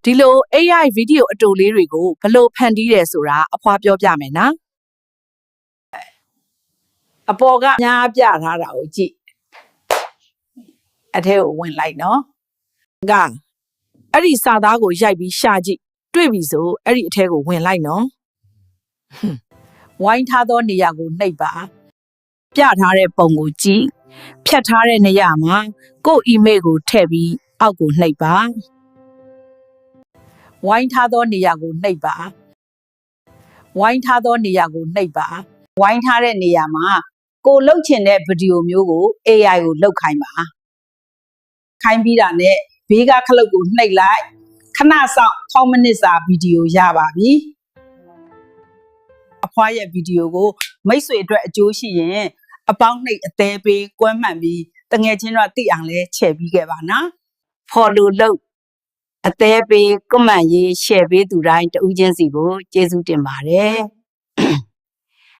ဒီလို AI ဗီဒီယိုအတူလေးတွေကိုဘယ်လိုဖန်တီးတယ်ဆိုတာအဖွားပြောပြမယ်နော်အပေါ်ကညားပြထားတာကိုကြည့်အထဲကိုဝင်လိုက်နော်ကအဲ့ဒီစာသားကိုရိုက်ပြီးရှာကြည့်တွေ့ပြီဆိုအဲ့ဒီအထဲကိုဝင်လိုက်နော်ဝိုင်းထားသောနေရာကိုနှိပ်ပါပြထားတဲ့ပုံကိုကြည့်ဖြတ်ထားတဲ့နေရာမှာကိုယ့် email ကိုထည့်ပြီးအောက်ကိုနှိပ်ပါဝိုင်းထားသောနေရာကိုနှိပ်ပါဝိုင်းထားသောနေရာကိုနှိပ်ပါဝိုင်းထားတဲ့နေရာမှာကိုလှုပ်ချင်တဲ့ဗီဒီယိုမျိုးကို AI ကိုလှုပ်ခိုင်းပါခိုင်းပြီးတာနဲ့ဘေးကခလုတ်ကိုနှိပ်လိုက်ခဏဆောင်6မိနစ်စာဗီဒီယိုရပါပြီအဖွားရဲ့ဗီဒီယိုကိုမိတ်ဆွေအတွက်အကျိုးရှိရင်အပေါင်းနှိပ်အသေးပေးကွဲမှန်ပြီးတငယ်ချင်းတို့သိအောင်လဲချဲ့ပြီးခဲ့ပါနော် follow လုပ်အသေးပေး comment ရေး share ပေးသူတိုင်းတဦးချင်းစီကိုကျေးဇူးတင်ပါတယ်